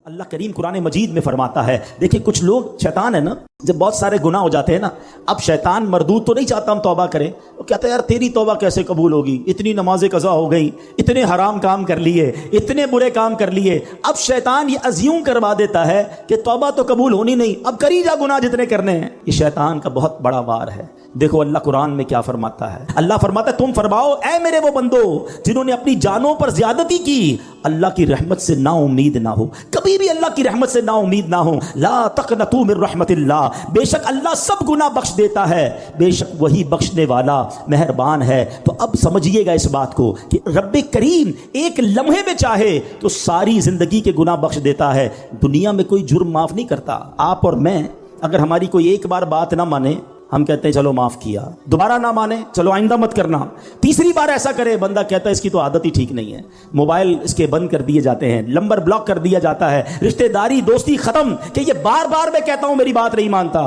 اللہ کریم قرآن مجید میں فرماتا ہے، دیکھیں کچھ لوگ شیطان ہے نا، جب بہت سارے گناہ ہو جاتے ہیں نا، اب شیطان مردود تو نہیں چاہتا ہم توبہ کریں، وہ کہتا ہے یار تیری توبہ کیسے قبول ہوگی، اتنی نمازیں قضا ہو گئی، اتنے حرام کام کر لیے، اتنے برے کام کر لیے۔ اب شیطان یہ ازیوم کروا دیتا ہے کہ توبہ تو قبول ہونی نہیں، اب کری جا گناہ جتنے کرنے ہیں۔ یہ شیطان کا بہت بڑا وار ہے۔ دیکھو اللہ قرآن میں کیا فرماتا ہے، اللہ فرماتا ہے تم فرماؤ اے میرے وہ بندو جنہوں نے اپنی جانوں پر زیادتی کی، اللہ کی رحمت سے نا امید نہ ہو، کبھی بھی اللہ کی رحمت سے نا امید نہ ہو۔ لا تقنطوا من رحمت اللہ، بے شک اللہ سب گناہ بخش دیتا ہے، بے شک وہی بخشنے والا مہربان ہے۔ تو اب سمجھیے گا اس بات کو کہ رب کریم ایک لمحے میں چاہے تو ساری زندگی کے گناہ بخش دیتا ہے۔ دنیا میں کوئی جرم معاف نہیں کرتا۔ آپ اور میں اگر ہماری کوئی ایک بار بات نہ مانے، ہم کہتے ہیں چلو معاف کیا، دوبارہ نہ مانے چلو آئندہ مت کرنا، تیسری بار ایسا کرے بندہ کہتا ہے اس کی تو عادت ہی ٹھیک نہیں ہے، موبائل اس کے بند کر دیے جاتے ہیں، نمبر بلاک کر دیا جاتا ہے، رشتہ داری دوستی ختم، کہ یہ بار بار میں کہتا ہوں میری بات نہیں مانتا۔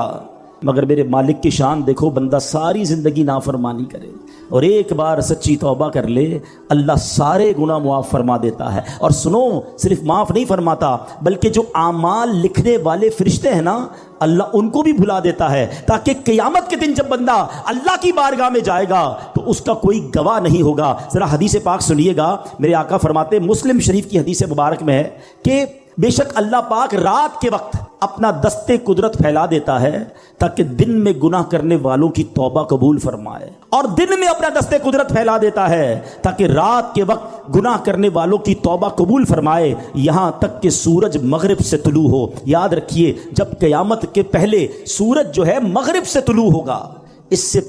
مگر میرے مالک کی شان دیکھو، بندہ ساری زندگی نافرمانی کرے اور ایک بار سچی توبہ کر لے، اللہ سارے گناہ معاف فرما دیتا ہے۔ اور سنو، صرف معاف نہیں فرماتا بلکہ جو اعمال لکھنے والے فرشتے ہیں نا، اللہ ان کو بھی بھلا دیتا ہے، تاکہ قیامت کے دن جب بندہ اللہ کی بارگاہ میں جائے گا تو اس کا کوئی گواہ نہیں ہوگا۔ ذرا حدیث پاک سنیے گا، میرے آقا فرماتے، مسلم شریف کی حدیث مبارک میں ہے کہ بے شک اللہ پاک رات کے وقت اپنا دستے قدرت پھیلا دیتا ہے تاکہ دن میں گناہ کرنے والوں کی توبہ قبول فرمائے، اور دن میں اپنا دستے قدرت پھیلا دیتا ہے تاکہ رات کے وقت گناہ کرنے والوں کی توبہ قبول فرمائے، یہاں تک کہ سورج مغرب سے طلوع ہو۔ یاد رکھیے، جب قیامت کے پہلے سورج جو ہے مغرب سے طلوع ہوگا، اس سے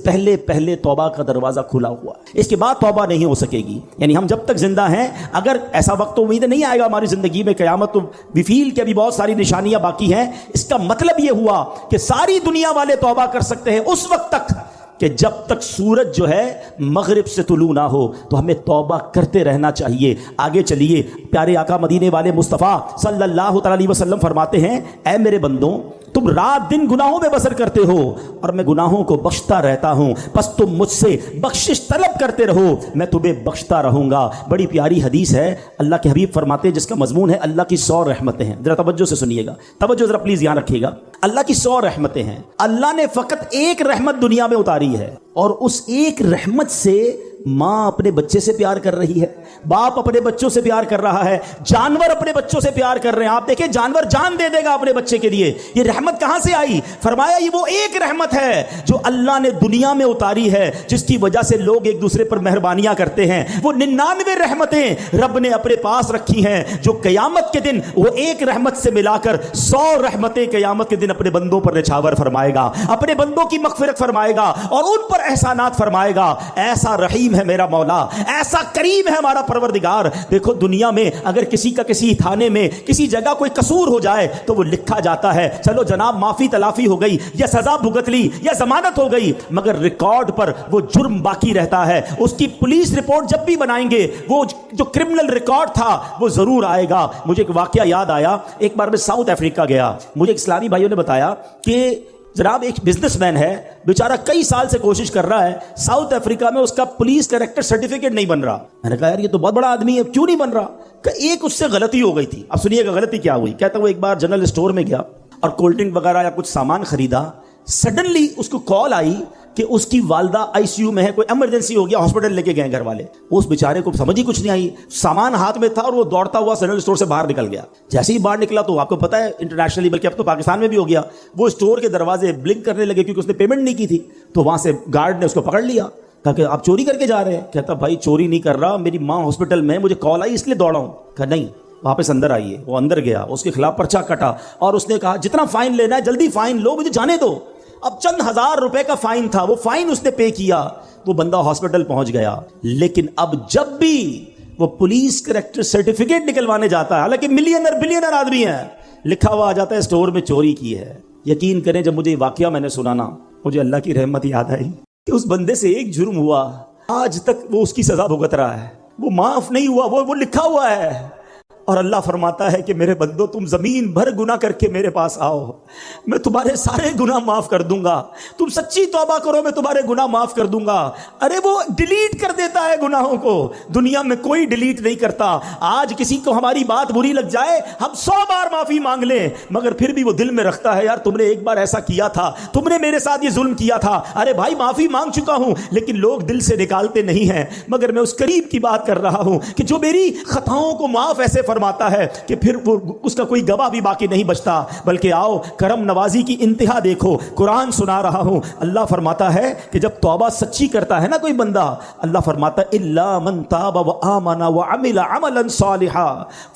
پہلے توبہ کا دروازہ کھلا ہوا، اس کے بعد توبہ نہیں ہو سکے گی۔ یعنی ہم جب تک زندہ ہیں، اگر ایسا وقت تو امید نہیں آئے گا ہماری زندگی میں، قیامت تو وی فیل کہ ابھی بہت ساری نشانیاں باقی ہیں، اس کا مطلب یہ ہوا کہ ساری دنیا والے توبہ کر سکتے ہیں اس وقت تک کہ جب تک سورج جو ہے مغرب سے طلوع نہ ہو، تو ہمیں توبہ کرتے رہنا چاہیے۔ آگے چلیے، پیارے آقا مدینے والے مصطفیٰ صلی اللہ تعالی علیہ وسلم فرماتے ہیں، اے میرے بندوں تم رات دن گناہوں میں بسر کرتے ہو اور میں گناہوں کو بخشتا رہتا ہوں، بس تم مجھ سے بخشش طلب کرتے رہو، میں تمہیں بخشتا رہوں گا۔ بڑی پیاری حدیث ہے، اللہ کے حبیب فرماتے ہیں، جس کا مضمون ہے اللہ کی 100 رحمتیں ہیں۔ ذرا توجہ سے سنیے گا، توجہ ذرا پلیز یہاں رکھیے گا۔ اللہ کی 100 رحمتیں ہیں، اللہ نے فقط ایک رحمت دنیا میں اتاری ہے، اور اس ایک رحمت سے ماں اپنے بچے سے پیار کر رہی ہے، باپ اپنے بچوں سے پیار کر رہا ہے، جانور اپنے بچوں سے پیار کر رہے ہیں۔ آپ دیکھیں جانور جان دے دے گا اپنے بچے کے لیے۔ یہ رحمت کہاں سے آئی؟ فرمایا یہ وہ ایک رحمت ہے جو اللہ نے دنیا میں اتاری ہے، جس کی وجہ سے لوگ ایک دوسرے پر مہربانیاں کرتے ہیں۔ وہ 99 رحمتیں رب نے اپنے پاس رکھی ہیں، جو قیامت کے دن وہ ایک رحمت سے ملا کر 100 رحمتیں قیامت کے دن اپنے بندوں پر نچھاور فرمائے گا، اپنے بندوں کی مغفرت فرمائے گا اور ان پر احسانات فرمائے گا۔ ایسا رحیم ہے میرا مولا، ایسا کریم ہے ہمارا پروردگار۔ دیکھو دنیا میں اگر کسی کا کسی تھانے میں کسی جگہ کوئی قصور ہو جائے تو وہ لکھا جاتا ہے، چلو جناب معافی تلافی ہو گئی یا سزا بھگت لی یا ضمانت ہو گئی، مگر ریکارڈ پر وہ جرم باقی رہتا ہے۔ اس کی پولیس رپورٹ جب بھی بنائیں گے، وہ جو کرمنل ریکارڈ تھا وہ ضرور آئے گا۔ مجھے ایک واقعہ یاد آیا، ایک بار میں ساؤتھ افریقہ گیا، مجھے اسلامی بھائیوں نے بتایا کہ جناب ایک بزنس مین ہے، بیچارہ کئی سال سے کوشش کر رہا ہے، ساؤتھ افریقہ میں اس کا پولیس کریکٹر سرٹیفکیٹ نہیں بن رہا۔ میں نے کہا یار یہ تو بہت بڑا آدمی ہے، کیوں نہیں بن رہا؟ کہ ایک اس سے غلطی ہو گئی تھی۔ اب سنیے گا غلطی کیا ہوئی۔ کہتا وہ ایک بار جنرل اسٹور میں گیا اور کولڈ ڈرنک وغیرہ یا کچھ سامان خریدا، سڈنلی اس کو کال آئی کہ اس کی والدہ آئی سی یو میں ہے، کوئی ایمرجنسی ہو گیا، ہاسپٹل لے کے گئے گھر والے۔ اس بیچارے کو سمجھ ہی کچھ نہیں آئی، سامان ہاتھ میں تھا اور وہ دوڑتا ہوا جنرل اسٹور سے باہر نکل گیا۔ جیسے ہی باہر نکلا تو آپ کو پتا ہے انٹرنیشنلی بلکہ اب تو پاکستان میں بھی ہو گیا، وہ اسٹور کے دروازے بلنک کرنے لگے کیونکہ اس نے پیمنٹ نہیں کی تھی، تو وہاں سے گارڈ نے اس کو پکڑ لیا، کہا کہ آپ چوری کر کے جا رہے ہیں؟ کہتا بھائی چوری نہیں کر رہا، میری ماں ہاسپٹل میں، مجھے کال آئی اس لیے دوڑا ہوں۔ کہا نہیں واپس اندر آئیے۔ وہ اندر گیا، اس کے خلاف پرچہ کٹا اور اس نے کہا جتنا فائن لینا ہے جلدی فائن لو، مجھے جانے دو۔ اب چند ہزار روپے کا فائن تھا، وہ فائن اس نے پے کیا، وہ بندہ ہاسپٹل پہنچ گیا۔ لیکن اب جب بھی وہ پولیس کریکٹر سرٹیفکیٹ نکلوانے جاتا ہے، حالانکہ بلینر آدمی ہے، لکھا ہوا آ جاتا ہے اسٹور میں چوری کی ہے۔ یقین کریں جب مجھے واقعہ میں نے سنانا، مجھے اللہ کی رحمت یاد آئی کہ اس بندے سے ایک جرم ہوا، آج تک وہ اس کی سزا بھگت رہا ہے، وہ معاف نہیں ہوا، وہ لکھا ہوا ہے۔ اور اللہ فرماتا ہے کہ میرے بندو تم زمین بھر گناہ کر کے میرے پاس آؤ، میں تمہارے سارے گناہ معاف کر دوں گا، تم سچی توبہ کرو میں تمہارے گناہ معاف کر دوں گا۔ ارے وہ ڈیلیٹ کر دیتا ہے گناہوں کو، دنیا میں کوئی ڈیلیٹ نہیں کرتا۔ آج کسی کو ہماری بات بری لگ جائے، ہم 100 بار معافی مانگ لیں، مگر پھر بھی وہ دل میں رکھتا ہے، یار تم نے ایک بار ایسا کیا تھا، تم نے میرے ساتھ یہ ظلم کیا تھا۔ ارے بھائی معافی مانگ چکا ہوں، لیکن لوگ دل سے نکالتے نہیں ہیں۔ مگر میں اس قریب کی بات کر رہا ہوں کہ جو میری خطاؤں کو معاف ایسے فرماتا ہے کہ پھر وہ اس کا کوئی گواہ بھی باقی نہیں بچتا۔ بلکہ آؤ کرم نوازی کی انتہا دیکھو، قرآن سنا رہا ہوں، اللہ فرماتا ہے کہ جب توبہ سچی کرتا ہے نا کوئی بندہ، اللہ فرماتا ہے الا من تاب وآمن وعمل عملا صالحا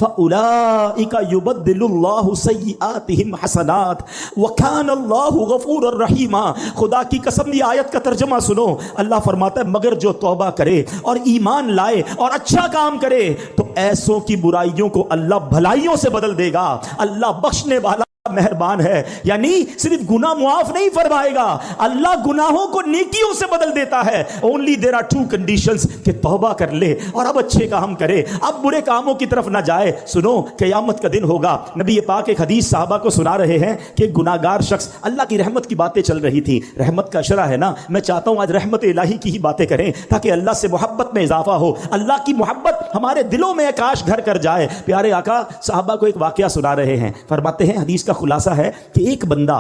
فاولئک یبدل اللہ سیئاتہم حسنات وکان اللہ غفورا رحیما۔ خدا کی قسم یہ آیت کا ترجمہ سنو، اللہ فرماتا ہے مگر جو توبہ کرے اور ایمان لائے اور اچھا کام کرے تو ایسوں کی برائیوں کو اللہ بھلائیوں سے بدل دے گا۔ اللہ بخشنے والا مہربان ہے، یعنی صرف گناہ معاف نہیں فرمائے گا، اللہ گناہوں کو نیکیوں سے بدل دیتا ہے۔ اونلی دیر آر 2 کنڈیشنز کہ توبہ کر لے اور اب اچھے کام کرے، اب برے کاموں کی طرف نہ جائے۔ سنو قیامت کا دن ہوگا، نبی پاک ایک حدیث صحابہ کو سنا رہے ہیں کہ گناہ گار شخص، اللہ کی رحمت کی باتیں چل رہی تھی، رحمت کا اشرا ہے نا، میں چاہتا ہوں آج رحمت الہی کی ہی باتیں کریں تاکہ اللہ سے محبت میں اضافہ ہو، اللہ کی محبت ہمارے دلوں میں کاش گھر کر جائے۔ پیارے آقا صحابہ کو ایک واقعہ سنا رہے ہیں، فرماتے ہیں حدیث کا خلاصہ ہے کہ ایک بندہ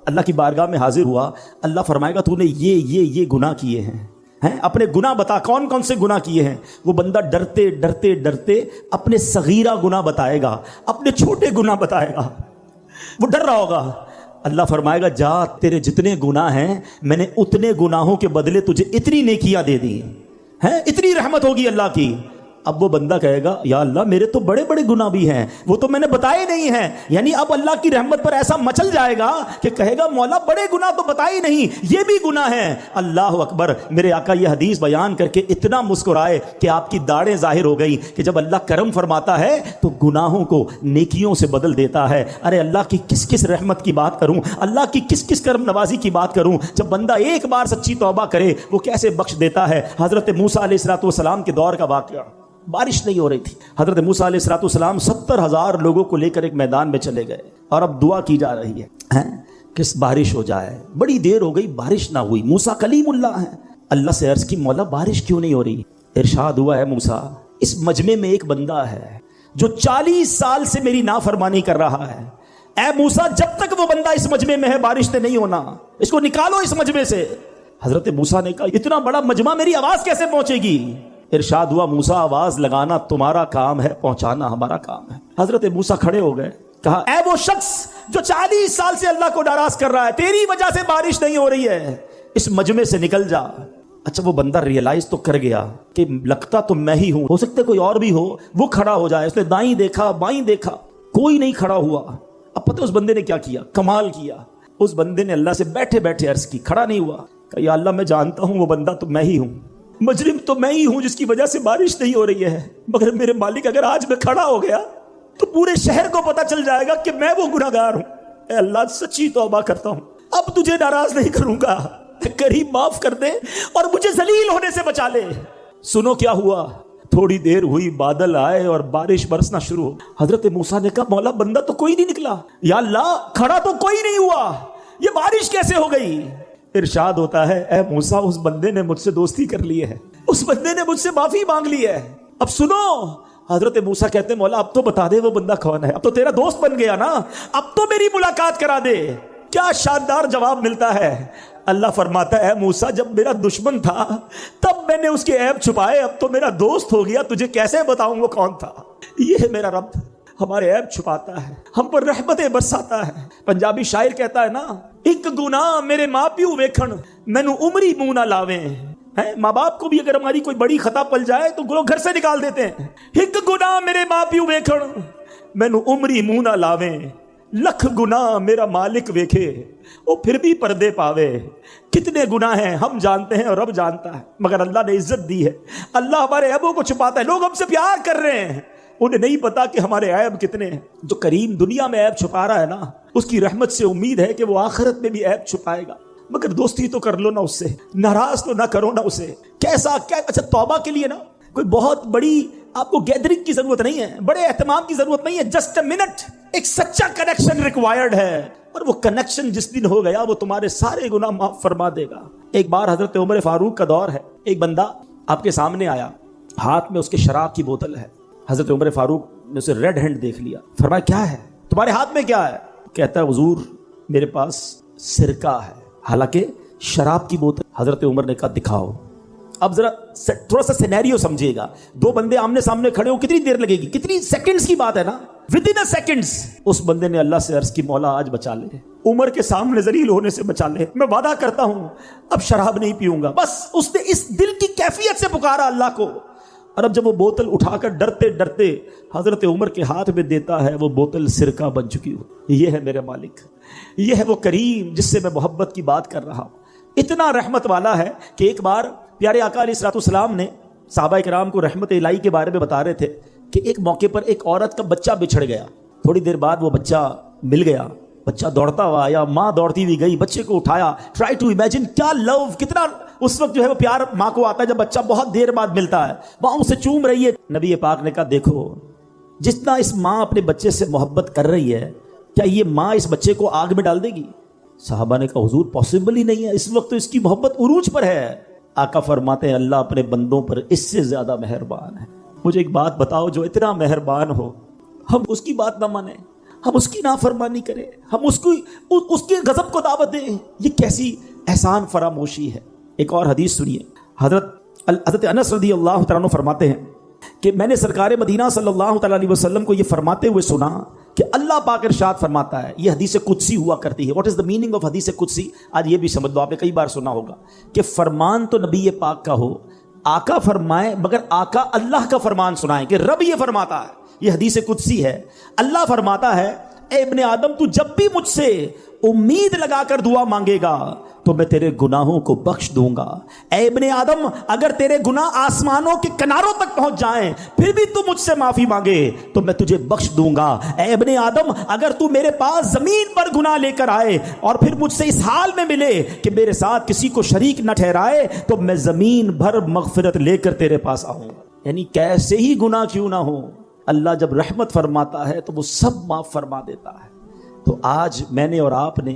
اللہ کی بارگاہ میں حاضر ہوا، اللہ فرمائے گا تو نے یہ گناہ کیے ہیں، اپنے گناہ بتا، کون کون سے گناہ کیے ہیں۔ وہ بندہ ڈرتے ڈرتے ڈرتے اپنے صغیرہ گناہ بتائے گا، اپنے چھوٹے گناہ بتائے گا، وہ ڈر رہا ہوگا۔ اللہ فرمائے گا جا تیرے جتنے گناہ ہیں میں نے اتنے گناہوں کے بدلے تجھے اتنی نیکیاں دے دی ہیں، اتنی رحمت ہوگی اللہ کی۔ اب وہ بندہ کہے گا یا اللہ میرے تو بڑے بڑے گناہ بھی ہیں، وہ تو میں نے بتائے نہیں ہیں۔ یعنی اب اللہ کی رحمت پر ایسا مچل جائے گا کہ کہے گا مولا بڑے گناہ تو بتائے نہیں، یہ بھی گناہ ہیں۔ اللہ اکبر، میرے آقا یہ حدیث بیان کر کے اتنا مسکرائے کہ آپ کی داڑھیں ظاہر ہو گئی کہ جب اللہ کرم فرماتا ہے تو گناہوں کو نیکیوں سے بدل دیتا ہے۔ ارے اللہ کی کس کس رحمت کی بات کروں، اللہ کی کس کس کرم نوازی کی بات کروں۔ جب بندہ ایک بار سچی توبہ کرے وہ کیسے بخش دیتا ہے۔ حضرت موسیٰ علیہ السلام کے دور کا واقعہ، بارش نہیں ہو رہی تھی، حضرت موسیٰ علیہ السلام 70,000 لوگوں کو لے کر ایک میدان میں چلے گئے اور اب دعا کی جا رہی ہے کہ بارش ہو جائے۔ بڑی دیر ہو گئی، بارش نہ ہوئی۔ موسیٰ کلیم اللہ ہیں، اللہ سے عرض کی مولا بارش کیوں نہیں ہو رہی؟ ارشاد ہوا ہے موسیٰ اس مجمع میں ایک بندہ ہے جو 40 سال سے میری نافرمانی کر رہا ہے، اے موسیٰ جب تک وہ بندہ اس مجمع میں ہے بارش سے نہیں ہونا، اس کو نکالو اس مجمع سے۔ حضرت موسیٰ نے کہا اتنا بڑا مجمع میری آواز کیسے پہنچے گی؟ ارشاد ہوا موسیٰ آواز لگانا تمہارا کام ہے، پہنچانا ہمارا کام ہے۔ حضرت موسیٰ کھڑے ہو گئے، کہا اے وہ شخص جو 40 سال سے اللہ کو ناراض کر رہا ہے، تیری وجہ سے بارش نہیں ہو رہی ہے، اس مجمع سے نکل جا۔ اچھا وہ بندہ ریئلائز تو کر گیا کہ لگتا تو میں ہی ہوں، ہو سکتا ہے کوئی اور بھی ہو۔ وہ کھڑا ہو جائے، اس نے دائیں دیکھا بائیں دیکھا، کوئی نہیں کھڑا ہوا۔ اب پتہ اس بندے نے کیا کیا، کمال کیا۔ اس بندے نے اللہ سے بیٹھے بیٹھے عرض کی، کھڑا نہیں ہوا، کہ یا اللہ میں جانتا ہوں وہ بندہ تو میں ہی ہوں، مجرم تو میں ہی ہوں جس کی وجہ سے بارش نہیں ہو رہی ہے، مگر میرے مالک اگر آج میں کھڑا ہو گیا تو پورے شہر کو پتہ چل جائے گا کہ میں وہ گناہگار ہوں۔ اے اللہ سچی توبہ کرتا ہوں، اب تجھے ناراض نہیں کروں گا، کریم معاف کر دے اور مجھے ذلیل ہونے سے بچا لے۔ سنو کیا ہوا، تھوڑی دیر ہوئی بادل آئے اور بارش برسنا شروع ہو۔ حضرت موسیٰ نے کہا مولا بندہ تو کوئی نہیں نکلا، یا اللہ کھڑا تو کوئی نہیں ہوا، یہ بارش کیسے ہو گئی؟ ارشاد ہوتا ہے اے موسیٰ اس بندے نے مجھ سے دوستی کر لی ہے، اس بندے نے مجھ سے معافی مانگ لی ہے۔ اب سنو، حضرت موسیٰ کہتے ہیں مولا اب تو بتا دے وہ بندہ کون ہے، اب تو تیرا دوست بن گیا نا، اب تو میری ملاقات کرا دے۔ کیا شاندار جواب ملتا ہے۔ اللہ فرماتا ہے اے موسیٰ جب میرا دشمن تھا تب میں نے اس کے عیب چھپائے، اب تو میرا دوست ہو گیا، تجھے کیسے بتاؤں وہ کون تھا۔ یہ ہے میرا رب، ہمارے عیب چھپاتا ہے، ہم پر رحمتیں برساتا ہے۔ پنجابی شاعر کہتا ہے نا، ایک گناہ میرے ماں پیو ویکھن مینوں عمری منہ نہ لاویں۔ ماں باپ کو بھی اگر ہماری کوئی بڑی خطا پل جائے تو لوگ گھر سے نکال دیتے ہیں۔ ایک گناہ میرے ماں پیو ویکھن مینوں عمری منہ نہ لاویں، لکھ گناہ میرا مالک ویکھے وہ پھر بھی پردے پاوے۔ کتنے گناہ ہیں ہم جانتے ہیں اور رب جانتا ہے، مگر اللہ نے عزت دی ہے، اللہ ہمارے عیبوں کو چھپاتا ہے۔ لوگ ہم سے پیار کر رہے ہیں، انہیں نہیں پتا کہ ہمارے عیب کتنے ہیں۔ جو کریم دنیا میں عیب چھپا رہا ہے نا، اس کی رحمت سے امید ہے کہ وہ آخرت میں بھی عیب چھپائے گا۔ مگر دوستی تو کر لو نا اس سے، ناراض تو نہ کرو نا اسے۔ کیسا کیا اچھا توبہ کے لیے نا کوئی بہت بڑی آپ کو گیدرنگ کی ضرورت نہیں ہے، بڑے اہتمام کی ضرورت نہیں ہے، جسٹ اے منٹ، ایک سچا کنیکشن ریکوائرڈ ہے، اور وہ کنیکشن جس دن ہو گیا وہ تمہارے سارے گناہ معاف فرما دے گا۔ ایک بار حضرت عمر فاروق کا دور ہے، ایک بندہ آپ کے سامنے آیا، ہاتھ میں اس کے شراب کی بوتل ہے۔ حضرت عمر فاروق نے اسے ریڈ ہینڈ دیکھ لیا، فرمایا کیا ہے تمہارے ہاتھ میں، کیا ہے؟ کہتا ہے حضور میرے پاس سرکہ ہے، حالانکہ شراب کی بوتل۔ حضرت عمر نے کہا دکھاؤ۔ اب ذرا تھوڑا سا سینیریو سمجھیے گا، دو بندے آمنے سامنے کھڑے ہو، کتنی دیر لگے گی؟ کتنی سیکنڈز کی بات ہے نا، ود ان سیکنڈز۔ اس بندے نے اللہ سے عرض کی مولا آج بچا لے، عمر کے سامنے ذلیل ہونے سے بچا لے، میں وعدہ کرتا ہوں اب شراب نہیں پیوں گا۔ بس اس نے اس دل کی کیفیت سے پکارا اللہ کو، اور اب جب وہ بوتل اٹھا کر ڈرتے ڈرتے حضرت عمر کے ہاتھ میں دیتا ہے، وہ بوتل سرکہ بن چکی ہو۔ یہ ہے میرے مالک، یہ ہے وہ کریم جس سے میں محبت کی بات کر رہا ہوں۔ اتنا رحمت والا ہے کہ ایک بار پیارے آقا علیہ الصلوۃ والسلام نے صحابہ کرام کو رحمت الہی کے بارے میں بتا رہے تھے کہ ایک موقع پر ایک عورت کا بچہ بچھڑ گیا، تھوڑی دیر بعد وہ بچہ مل گیا، بچہ دوڑتا ہوا آیا، ماں دوڑتی ہوئی گئی، بچے کو اٹھایا۔ ٹرائی ٹو امیجن کیا لو، کتنا اس وقت جو ہے وہ پیار ماں کو آتا ہے جب بچہ بہت دیر بعد ملتا ہے، ماں اسے چوم رہی ہے۔ نبی پاک نے کہا دیکھو جتنا اس ماں اپنے بچے سے محبت کر رہی ہے، کیا یہ ماں اس بچے کو آگ میں ڈال دے گی؟ صحابہ نے کہا حضور پاسبل ہی نہیں ہے، اس وقت تو اس کی محبت عروج پر ہے۔ آقا فرماتے ہیں اللہ اپنے بندوں پر اس سے زیادہ مہربان ہے۔ مجھے ایک بات بتاؤ، جو اتنا مہربان ہو ہم اس کی بات نہ مانیں، ہم اس کی نافرمانی کریں، ہم اس کے غضب کو دعوت دیں، یہ کیسی احسان فراموشی ہے۔ ایک اور حدیث سنیے، حضرت انس رضی اللہ تعالیٰ عنہ فرماتے ہیں کہ میں نے سرکار مدینہ صلی اللہ تعالیٰ علیہ وسلم کو یہ فرماتے ہوئے سنا کہ اللہ پاک ارشاد فرماتا ہے، یہ حدیث قدسی ہوا کرتی ہے۔ What is the meaning of حدیث قدسی؟ آج یہ بھی سمجھ لو، آپ نے کئی بار سنا ہوگا کہ فرمان تو نبی پاک کا ہو، آقا فرمائے، مگر آقا اللہ کا فرمان سنائیں کہ رب یہ فرماتا ہے۔ یہ حدیث قدسی ہے۔ اللہ فرماتا ہے اے ابن آدم تو جب بھی مجھ سے امید لگا کر دعا مانگے گا تو میں تیرے گناہوں کو بخش دوں گا۔ اے ابن آدم اگر تیرے گناہ آسمانوں کے کناروں تک پہنچ جائیں پھر بھی تو مجھ سے معافی مانگے تو میں تجھے بخش دوں گا۔ اے ابن آدم اگر تو میرے پاس زمین پر گناہ لے کر آئے اور پھر مجھ سے اس حال میں ملے کہ میرے ساتھ کسی کو شریک نہ ٹھہرائے تو میں زمین بھر مغفرت لے کر تیرے پاس آؤں گا۔ یعنی کیسے ہی گناہ کیوں نہ ہو، اللہ جب رحمت فرماتا ہے تو وہ سب معاف فرما دیتا ہے۔ تو آج میں نے اور آپ نے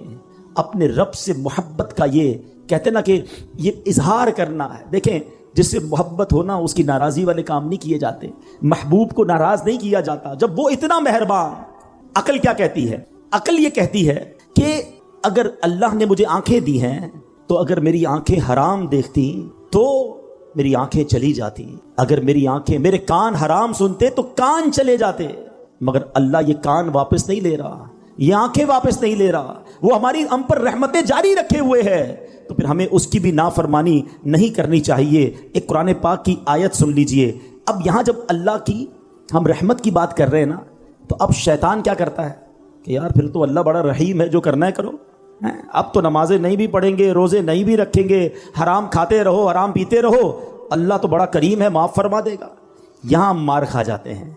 اپنے رب سے محبت کا یہ کہتے نا کہ یہ اظہار کرنا ہے۔ دیکھیں جس سے محبت ہونا اس کی ناراضی والے کام نہیں کیے جاتے، محبوب کو ناراض نہیں کیا جاتا جب وہ اتنا مہربان۔ عقل کیا کہتی ہے؟ عقل یہ کہتی ہے کہ اگر اللہ نے مجھے آنکھیں دی ہیں تو اگر میری آنکھیں حرام دیکھتی تو میری آنکھیں چلی جاتی، اگر میری آنکھیں میرے کان حرام سنتے تو کان چلے جاتے، مگر اللہ یہ کان واپس نہیں لے رہا، یہ آنکھیں واپس نہیں لے رہا، وہ ہماری ہم پر رحمتیں جاری رکھے ہوئے ہے، تو پھر ہمیں اس کی بھی نافرمانی نہیں کرنی چاہیے۔ ایک قرآن پاک کی آیت سن لیجئے۔ اب یہاں جب اللہ کی ہم رحمت کی بات کر رہے ہیں نا، تو اب شیطان کیا کرتا ہے کہ یار پھر تو اللہ بڑا رحیم ہے، جو کرنا ہے کرو، اب تو نمازیں نہیں بھی پڑھیں گے، روزے نہیں بھی رکھیں گے، حرام کھاتے رہو، حرام پیتے رہو، اللہ تو بڑا کریم ہے، معاف فرما دے گا۔ یہاں ہم مار کھا جاتے ہیں۔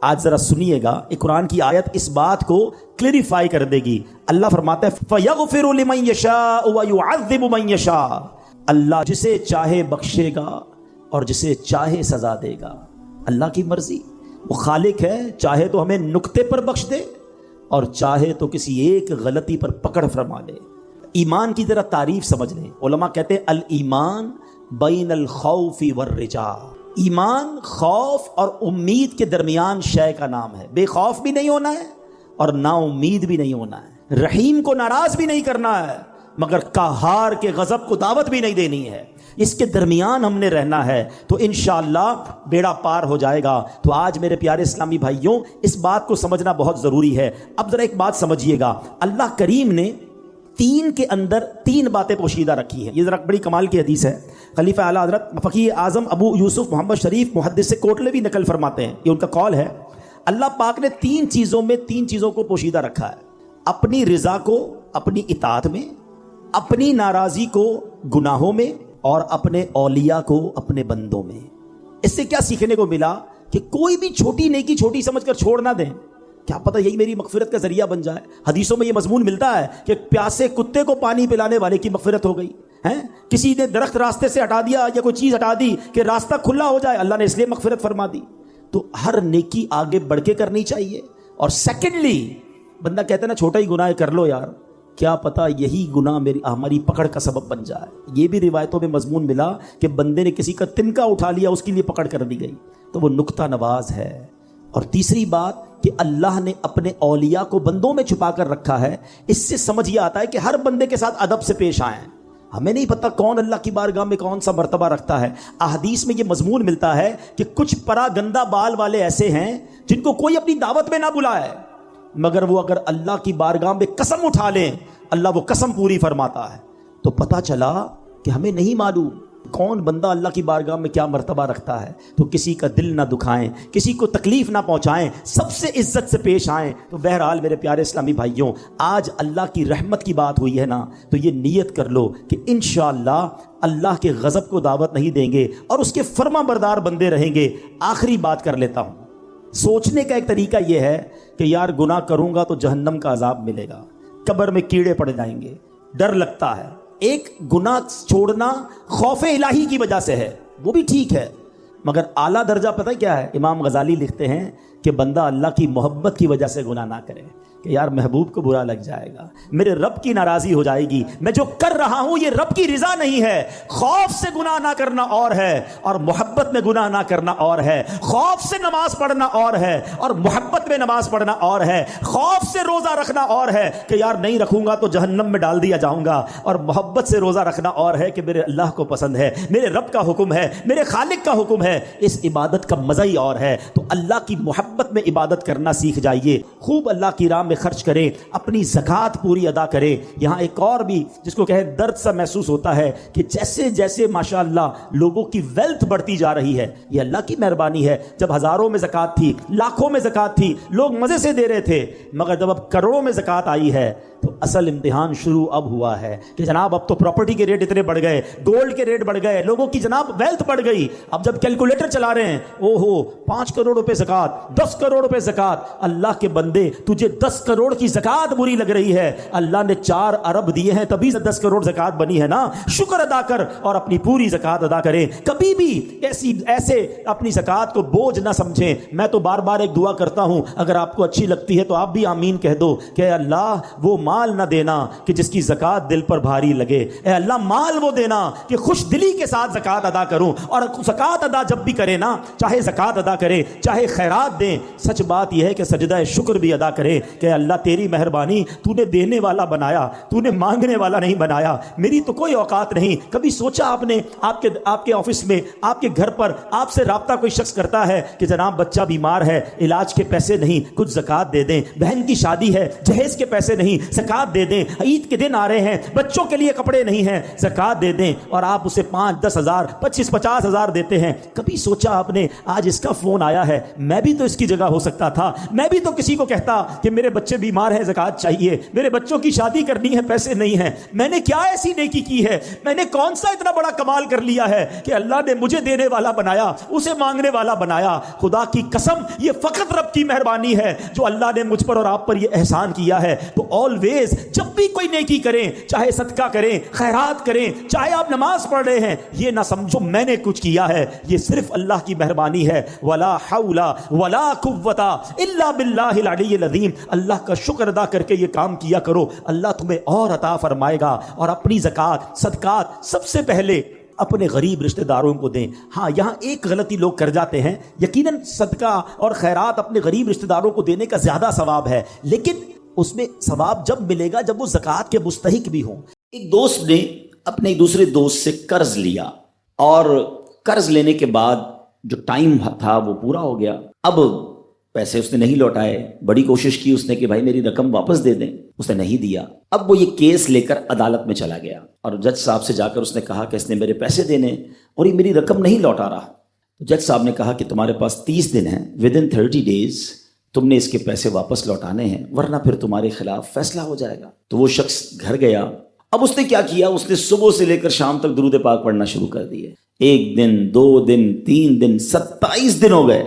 آج ذرا سنیے گا، ایک قرآن کی آیت اس بات کو کلیریفائی کر دے گی۔ اللہ فرماتا ہے فَيَغْفِرُ لِمَن يَشَاءُ وَيُعَذِّبُ مَن يَشَاءُ، اللہ جسے چاہے بخشے گا اور جسے چاہے سزا دے گا۔ اللہ کی مرضی، وہ خالق ہے، چاہے تو ہمیں نقطے پر بخش دے اور چاہے تو کسی ایک غلطی پر پکڑ فرما لے۔ ایمان کی ذرا تعریف سمجھ لیں۔ علماء کہتے ہیں الایمان بین الخوف والرجاء، ایمان خوف اور امید کے درمیان شے کا نام ہے۔ بے خوف بھی نہیں ہونا ہے اور نا امید بھی نہیں ہونا ہے، رحیم کو ناراض بھی نہیں کرنا ہے مگر قہار کے غضب کو دعوت بھی نہیں دینی ہے، اس کے درمیان ہم نے رہنا ہے، تو انشاءاللہ بیڑا پار ہو جائے گا۔ تو آج میرے پیارے اسلامی بھائیوں اس بات کو سمجھنا بہت ضروری ہے۔ اب ذرا ایک بات سمجھیے گا، اللہ کریم نے تین کے اندر تین باتیں پوشیدہ رکھی ہیں۔ یہ ذرا بڑی کمال کی حدیث ہے۔ خلیفہ اعلیٰ حضرت فقیہ اعظم ابو یوسف محمد شریف محدث کوٹلے بھی نقل فرماتے ہیں، یہ ان کا قول ہے، اللہ پاک نے تین چیزوں کو پوشیدہ رکھا ہے، اپنی رضا کو اپنی اطاعت میں، اپنی ناراضی کو گناہوں میں، اور اپنے اولیاء کو اپنے بندوں میں۔ اس سے کیا سیکھنے کو ملا کہ کوئی بھی چھوٹی نیکی چھوٹی سمجھ کر چھوڑ نہ دیں، کیا پتہ یہی میری مغفرت کا ذریعہ بن جائے۔ حدیثوں میں یہ مضمون ملتا ہے کہ پیاسے کتے کو پانی پلانے والے کی مغفرت ہو گئی ہے، کسی نے درخت راستے سے ہٹا دیا یا کوئی چیز ہٹا دی کہ راستہ کھلا ہو جائے، اللہ نے اس لیے مغفرت فرما دی۔ تو ہر نیکی آگے بڑھ کے کرنی چاہیے. اور سیکنڈلی بندہ کہتا ہے نا چھوٹا ہی گناہ کر لو یار, کیا پتا یہی گناہ ہماری پکڑ کا سبب بن جائے. یہ بھی روایتوں میں مضمون ملا کہ بندے نے کسی کا تنکا اٹھا لیا, اس کے لیے پکڑ کر دی گئی, تو وہ نکتہ نواز ہے. اور تیسری بات کہ اللہ نے اپنے اولیاء کو بندوں میں چھپا کر رکھا ہے. اس سے سمجھ یہ آتا ہے کہ ہر بندے کے ساتھ ادب سے پیش آئیں. ہمیں نہیں پتہ کون اللہ کی بارگاہ میں کون سا مرتبہ رکھتا ہے. احادیث میں یہ مضمون ملتا ہے کہ کچھ پرا گندہ بال والے ایسے ہیں جن کو کوئی اپنی دعوت میں نہ بلائے, مگر وہ اگر اللہ کی بارگاہ میں قسم اٹھا لیں اللہ وہ قسم پوری فرماتا ہے. تو پتہ چلا کہ ہمیں نہیں معلوم کون بندہ اللہ کی بارگاہ میں کیا مرتبہ رکھتا ہے. تو کسی کا دل نہ دکھائیں, کسی کو تکلیف نہ پہنچائیں, سب سے عزت سے پیش آئیں. تو بہرحال میرے پیارے اسلامی بھائیوں, آج اللہ کی رحمت کی بات ہوئی ہے نا, تو یہ نیت کر لو کہ انشاءاللہ اللہ کے غضب کو دعوت نہیں دیں گے اور اس کے فرما بردار بندے رہیں گے. آخری بات کر لیتا ہوں. سوچنے کا ایک طریقہ یہ ہے کہ یار گناہ کروں گا تو جہنم کا عذاب ملے گا, قبر میں کیڑے پڑ جائیں گے, ڈر لگتا ہے. ایک گناہ چھوڑنا خوف الہی کی وجہ سے ہے, وہ بھی ٹھیک ہے, مگر اعلیٰ درجہ پتہ کیا ہے؟ امام غزالی لکھتے ہیں کہ بندہ اللہ کی محبت کی وجہ سے گناہ نہ کرے, کہ یار محبوب کو برا لگ جائے گا, میرے رب کی ناراضی ہو جائے گی, میں جو کر رہا ہوں یہ رب کی رضا نہیں ہے. خوف سے گناہ نہ کرنا اور ہے اور محبت میں گناہ نہ کرنا اور ہے. خوف سے نماز پڑھنا اور ہے اور محبت میں نماز پڑھنا اور ہے. خوف سے روزہ رکھنا اور ہے کہ یار نہیں رکھوں گا تو جہنم میں ڈال دیا جاؤں گا, اور محبت سے روزہ رکھنا اور ہے کہ میرے اللہ کو پسند ہے, میرے رب کا حکم ہے, میرے خالق کا حکم ہے. اس عبادت کا مزہ ہی اور ہے. تو اللہ کی محبت میں عبادت کرنا سیکھ جائیے, خوب اللہ کی راہ میں خرچ کریں, اپنی زکوٰۃ پوری ادا کریں. یہاں ایک اور بھی جس کو کہیں درد سا محسوس ہوتا ہے کہ جیسے جیسے ماشاءاللہ لوگوں کی ویلتھ بڑھتی جا رہی ہے, یہ اللہ کی مہربانی ہے. جب ہزاروں میں زکوٰۃ تھی, لاکھوں میں زکوٰۃ تھی, لوگ مزے سے دے رہے تھے, مگر جب اب کروڑوں میں زکوٰۃ آئی ہے تو اصل امتحان شروع اب ہوا ہے کہ جناب اب تو پراپرٹی کے ریٹ اتنے بڑھ گئے, گولڈ کے ریٹ بڑھ گئے, لوگوں کی جناب ویلتھ بڑھ گئی. اب جب کیلکولیٹر چلا رہے ہیں, او ہو 5 کروڑ روپے زکوٰۃ, 10 کروڑ روپے زکوٰۃ. اللہ کے بندے تجھے 10 کروڑ کی زکوٰۃ بری لگ رہی ہے, اللہ نے 4 ارب دیے ہیں تبھی 10 کروڑ زکوٰۃ بنی ہے نا. شکر ادا کر اور اپنی پوری زکوٰۃ ادا کریں. کبھی بھی ایسے اپنی زکوٰۃ کو بوجھ نہ سمجھیں. میں تو بار بار ایک دعا کرتا ہوں, اگر آپ کو اچھی لگتی ہے تو آپ بھی آمین کہہ دو کہ اللہ وہ مال نہ دینا کہ جس کی زکوٰۃ دل پر بھاری لگے, اے اللہ مال وہ دینا کہ خوش دلی کے ساتھ زکوٰۃ ادا کروں. اور زکوٰۃ ادا جب بھی کرے نا, چاہے زکوٰۃ ادا کرے چاہے خیرات دیں, سچ بات یہ ہے کہ سجدہ شکر بھی ادا کرے کہ اللہ تیری مہربانی, تو نے دینے والا بنایا, تو نے مانگنے والا نہیں بنایا, میری تو کوئی اوقات نہیں. کبھی سوچا آپ نے آپ کے آفس میں, آپ کے گھر پر آپ سے رابطہ کوئی شخص کرتا ہے کہ جناب بچہ بیمار ہے, علاج کے پیسے نہیں, کچھ زکوٰۃ دے دیں, بہن کی شادی ہے, جہیز کے پیسے نہیں, زکوٰۃ دے دیں, عید کے دن آ رہے ہیں, بچوں کے لیے کپڑے نہیں ہیں, زکوٰۃ دے دیں, اور آپ اسے 5-10 ہزار 25-50 ہزار دیتے ہیں. کبھی سوچا آپ نے آج اس کا فون آیا ہے, میں بھی تو اس کی جگہ ہو سکتا تھا, میں بھی تو کسی کو کہتا کہ میرے بچے بیمار ہیں, زکوٰۃ چاہیے, میرے بچوں کی شادی کرنی ہے, پیسے نہیں ہیں. میں نے کیا ایسی نیکی کی ہے, میں نے کون سا اتنا بڑا کمال کر لیا ہے کہ اللہ نے مجھے دینے والا بنایا, اسے مانگنے والا بنایا. خدا کی قسم یہ فقط رب کی مہربانی ہے جو اللہ نے مجھ پر اور آپ پر یہ احسان کیا ہے. تو آلویز جب بھی کوئی نیکی کریں, چاہے صدقہ کریں, خیرات کریں, چاہے آپ نماز پڑھ رہے ہیں, یہ نہ سمجھو میں نے کچھ کیا ہے, یہ صرف اللہ کی مہربانی ہے. ولا حول ولا قوت الا باللہ العلی العظیم. اللہ کا شکر ادا کر کے یہ کام کیا کرو, اللہ تمہیں اور عطا فرمائے گا. اور اپنی زکوٰۃ صدقات سب سے پہلے اپنے غریب رشتہ داروں کو دیں. ہاں یہاں ایک غلطی لوگ کر جاتے ہیں, یقیناً صدقہ اور خیرات اپنے غریب رشتہ داروں کو دینے کا زیادہ ثواب ہے, لیکن اس میں ثواب جب ملے گا جب وہ زکوٰۃ کے مستحق بھی ہوں. ایک دوست نے اپنے دوسرے دوست سے قرض لیا, اور قرض لینے کے بعد جو ٹائم تھا وہ پورا ہو گیا. اب پیسے اس نے نہیں لوٹائے, بڑی کوشش کی اس نے کہ بھائی میری رقم واپس دے دیں, اس نے نہیں دیا. اب وہ یہ کیس لے کر عدالت میں چلا گیا اور جج صاحب سے جا کر اس نے کہا کہ اس نے میرے پیسے دینے اور یہ میری رقم نہیں لوٹا رہا. جج صاحب نے کہا کہ تمہارے پاس 30 دن ہیں, ودن 30 days تم نے اس کے پیسے واپس لوٹانے ہیں, ورنہ پھر تمہارے خلاف فیصلہ ہو جائے گا. تو وہ شخص گھر گیا. اب اس نے کیا کیا, اس نے صبح سے لے کر شام تک درود پاک پڑھنا شروع کر دیے. 1 دن 2 دن 3 دن 27 دن ہو گئے.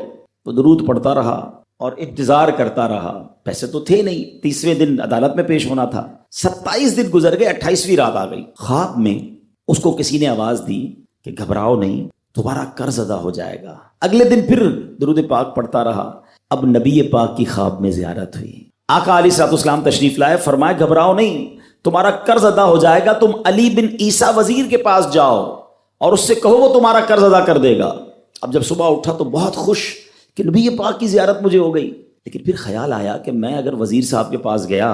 وہ درود پڑھتا رہا اور انتظار کرتا رہا. پیسے تو تھے نہیں, 30ویں دن عدالت میں پیش ہونا تھا. 27 دن گزر گئے, 28ویں رات آ گئی. خواب میں اس کو کسی نے آواز دی کہ گھبراؤ نہیں, تمہارا قرض ادا ہو جائے گا۔ اگلے دن پھر درود پاک پڑھتا رہا۔ اب نبی پاک کی خواب میں زیارت ہوئی، آقا علیہ الصلوۃ والسلام تشریف لائے، فرمائے گھبراؤ نہیں، تمہارا قرض ادا ہو جائے گا، تم علی بن عیسیٰ وزیر کے پاس جاؤ اور اس سے کہو وہ تمہارا قرض ادا کر دے گا۔ اب جب صبح اٹھا تو بہت خوش کہ نبی پاک کی زیارت مجھے ہو گئی، لیکن پھر خیال آیا کہ میں اگر وزیر صاحب کے پاس گیا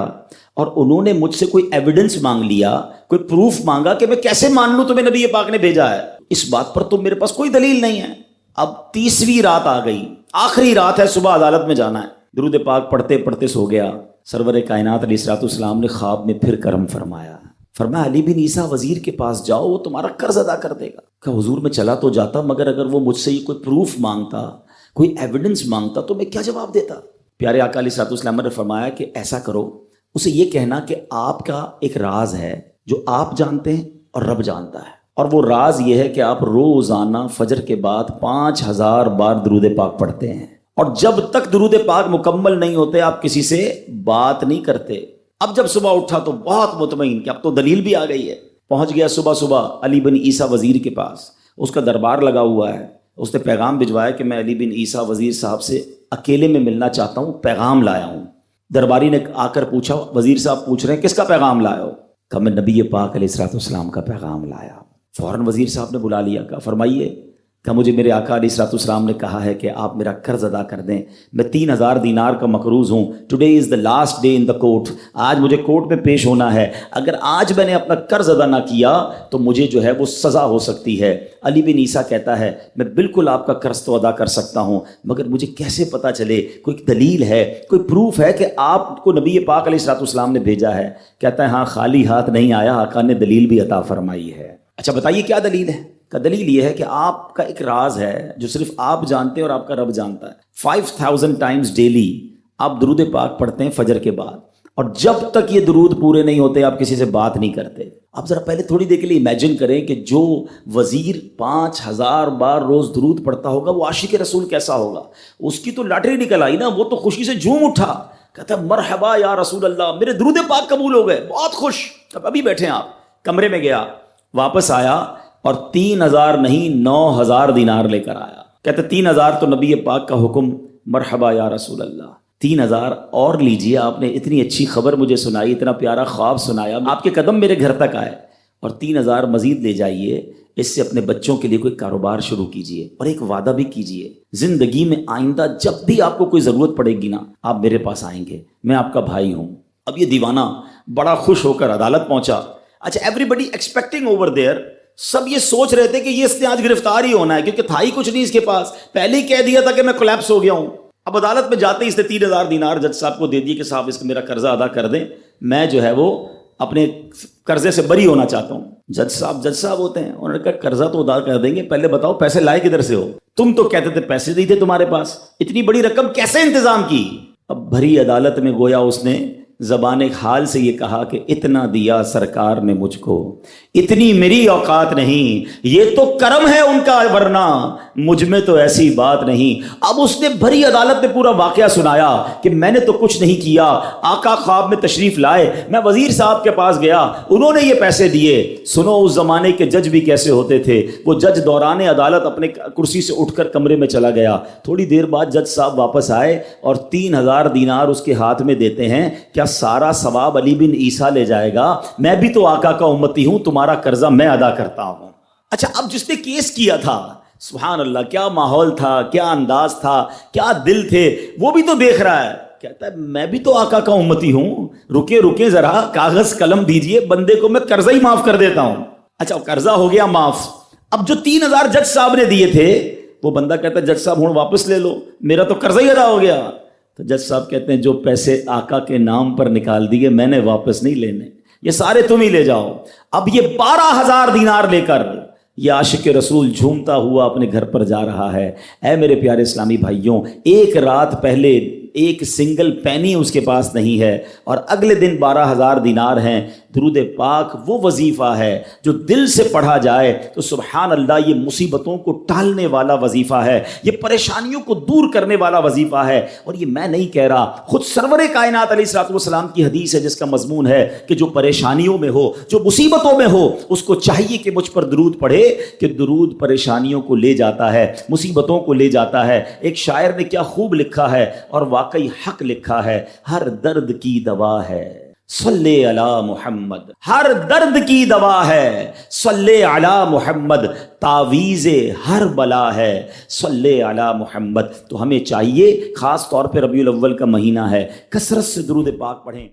اور انہوں نے مجھ سے کوئی ایویڈنس مانگ لیا، کوئی پروف مانگا، کہ میں کیسے مان لوں تمہیں نبی پاک نے بھیجا ہے؟ اس بات پر تو میرے پاس کوئی دلیل نہیں ہے۔ اب 30ویں رات آ گئی، آخری رات ہے، صبح عدالت میں جانا ہے۔ درود پاک پڑھتے پڑھتے سو گیا۔ سرور کائنات علیہ الصلوۃ والسلام نے خواب میں پھر کرم فرمایا، فرمایا علی بن عیسیٰ وزیر کے پاس جاؤ، وہ تمہارا قرض ادا کر دے گا۔ کہ حضور میں چلا تو جاتا، مگر اگر وہ مجھ سے یہ کوئی پروف مانگتا، کوئی ایویڈنس مانگتا تو میں کیا جواب دیتا؟ پیارے آقا علیہ الصلوۃ والسلام نے فرمایا کہ ایسا کرو، اسے یہ کہنا کہ آپ کا ایک راز ہے جو آپ جانتے ہیں اور رب جانتا ہے، اور وہ راز یہ ہے کہ آپ روزانہ فجر کے بعد 5000 بار درود پاک پڑھتے ہیں، اور جب تک درود پاک مکمل نہیں ہوتے آپ کسی سے بات نہیں کرتے۔ اب جب صبح اٹھا تو بہت مطمئن کہ اب تو دلیل بھی آ گئی ہے، پہنچ گیا صبح علی بن عیسیٰ وزیر کے پاس، اس کا دربار لگا ہوا ہے۔ اس نے پیغام بھجوایا کہ میں علی بن عیسیٰ وزیر صاحب سے اکیلے میں ملنا چاہتا ہوں، پیغام لایا ہوں۔ درباری نے آ کر پوچھا، وزیر صاحب پوچھ رہے ہیں کس کا پیغام لائے ہو؟ کہا میں نبی پاک علیہ الصلوۃ والسلام کا پیغام لایا۔ فوراً وزیر صاحب نے بلا لیا، کہا فرمائیے۔ کہ مجھے میرے آقا علیہ الصلوۃ والسلام نے کہا ہے کہ آپ میرا قرض ادا کر دیں، میں 3000 دینار کا مقروض ہوں، today is the last day in the court, آج مجھے کورٹ میں پیش ہونا ہے، اگر آج میں نے اپنا قرض ادا نہ کیا تو مجھے جو ہے وہ سزا ہو سکتی ہے۔ علی بن عیسیٰ کہتا ہے میں بالکل آپ کا قرض تو ادا کر سکتا ہوں، مگر مجھے کیسے پتہ چلے، کوئی دلیل ہے، کوئی پروف ہے کہ آپ کو نبی پاک علیہ الصلوۃ والسلام نے بھیجا ہے؟ کہتا ہے ہاں، خالی ہاتھ نہیں آیا، آقا نے دلیل بھی عطا فرمائی ہے۔ اچھا بتائیے کیا دلیل ہے؟ کا دلیل یہ ہے کہ آپ کا ایک راز ہے جو صرف آپ جانتے ہیں اور آپ کا رب جانتا ہے۔ 5000 ٹائمز ڈیلی آپ درود پاک پڑھتے ہیں فجر کے بعد، اور جب تک یہ درود پورے نہیں ہوتے آپ کسی سے بات نہیں کرتے۔ آپ ذرا پہلے تھوڑی دیر کے لیے امیجن کریں کہ جو وزیر 5000 بار روز درود پڑھتا ہوگا وہ عاشق رسول کیسا ہوگا؟ اس کی تو لاٹری نکل آئی نا، وہ تو خوشی سے جھوم اٹھا، کہتا ہے مرحبا یا رسول اللہ، میرے درود پاک قبول ہو گئے، بہت خوش۔ اب ابھی بیٹھے ہیں آپ، کمرے میں گیا، واپس آیا اور 3000 نہیں 9000 دینار لے کر آیا۔ کہتے 3000 تو نبی پاک کا حکم، مرحبا یا رسول اللہ، 3000 اور لیجئے، آپ نے اتنی اچھی خبر مجھے سنائی، اتنا پیارا خواب سنایا، آپ کے قدم میرے گھر تک آئے، اور 3000 مزید لے جائیے، اس سے اپنے بچوں کے لیے کوئی کاروبار شروع کیجئے، اور ایک وعدہ بھی کیجئے، زندگی میں آئندہ جب بھی آپ کو کوئی ضرورت پڑے گی نا، آپ میرے پاس آئیں گے، میں آپ کا بھائی ہوں۔ اب یہ دیوانہ بڑا خوش ہو کر عدالت پہنچا۔ اچھا everybody expecting over there, سب یہ سوچ رہے تھے کہ یہ اس نے آج گرفتار ہی ہونا ہے، کیونکہ تھا ہی کچھ نہیں اس کے پاس، پہلے ہی کہہ دیا تھا کہ میں کولیپس ہو گیا ہوں۔ اب عدالت میں جاتے ہی اس نے 3000 دینار جج صاحب کو دے دیے کہ صاحب اس کا میرا قرضہ ادا کر دیں، میں جو ہے وہ اپنے قرضے سے بری ہونا چاہتا ہوں۔ جج صاحب ہوتے ہیں، انہوں نے کہا قرضہ تو ادا کر دیں گے، پہلے بتاؤ پیسے لائے کدھر سے ہو؟ تم تو کہتے تھے پیسے نہیں تھے تمہارے پاس، اتنی بڑی رقم کیسے انتظام کی؟ اب بھری عدالت میں گویا اس نے زبان حال سے یہ کہا کہ اتنا دیا سرکار نے مجھ کو، اتنی میری اوقات نہیں، یہ تو کرم ہے ان کا، ورنہ مجھ میں تو ایسی بات نہیں۔ اب اس نے بھری عدالت میں پورا واقعہ سنایا کہ میں نے تو کچھ نہیں کیا، آقا خواب میں تشریف لائے، میں وزیر صاحب کے پاس گیا، انہوں نے یہ پیسے دیے۔ سنو اس زمانے کے جج بھی کیسے ہوتے تھے، وہ جج دوران عدالت اپنے کرسی سے اٹھ کر کمرے میں چلا گیا، تھوڑی دیر بعد جج صاحب واپس آئے اور 3000 دینار اس کے ہاتھ میں دیتے ہیں۔ کیا سارا ثواب علی بن عیسیٰ لے جائے گا؟ میں بھی تو آقا کا امتی ہوں، تمہارا قرضہ میں ادا کرتا ہوں۔ اچھا اب جس نے کیس کیا تھا، سبحان اللہ، کیا ماحول تھا، کیا انداز تھا، کیا دل تھے، وہ بھی تو دیکھ رہا ہے، کہتا ہے میں بھی تو آقا کا امتی ہوں، رکے ذرا، کاغذ قلم دیجئے، بندے کو میں قرضہ ہی معاف کر دیتا ہوں۔ اچھا قرضہ ہو گیا معاف۔ اب جو 3000 جج صاحب نے دیے تھے، وہ بندہ کہتا ہے جج صاحب ہوں واپس لے لو، میرا تو قرضہ ہی ادا ہو گیا۔ تو جج صاحب کہتے ہیں جو پیسے آقا کے نام پر نکال دیے میں نے واپس نہیں لینے، یہ سارے تم ہی لے جاؤ۔ اب یہ 12000 دینار لے کر یہ عاشق رسول جھومتا ہوا اپنے گھر پر جا رہا ہے۔ اے میرے پیارے اسلامی بھائیوں، ایک رات پہلے ایک سنگل پینی اس کے پاس نہیں ہے، اور اگلے دن 12000 دینار ہیں۔ درود پاک وہ وظیفہ ہے جو دل سے پڑھا جائے تو سبحان اللہ یہ مصیبتوں کو ٹالنے والا وظیفہ ہے، یہ پریشانیوں کو دور کرنے والا وظیفہ ہے۔ اور یہ میں نہیں کہہ رہا، خود سرور کائنات علیہ الصلوۃ والسلام کی حدیث ہے جس کا مضمون ہے کہ جو پریشانیوں میں ہو، جو مصیبتوں میں ہو، اس کو چاہیے کہ مجھ پر درود پڑھے، کہ درود پریشانیوں کو لے جاتا ہے، مصیبتوں کو لے جاتا ہے۔ ایک شاعر نے کیا خوب لکھا ہے اور واقعی حق لکھا ہے، ہر درد کی دوا ہے صلی علی محمد، ہر درد کی دوا ہے صلی علی محمد، تعویذ ہر بلا ہے صلی علی محمد۔ تو ہمیں چاہیے، خاص طور پہ ربیع الاول کا مہینہ ہے، کثرت سے درود پاک پڑھیں۔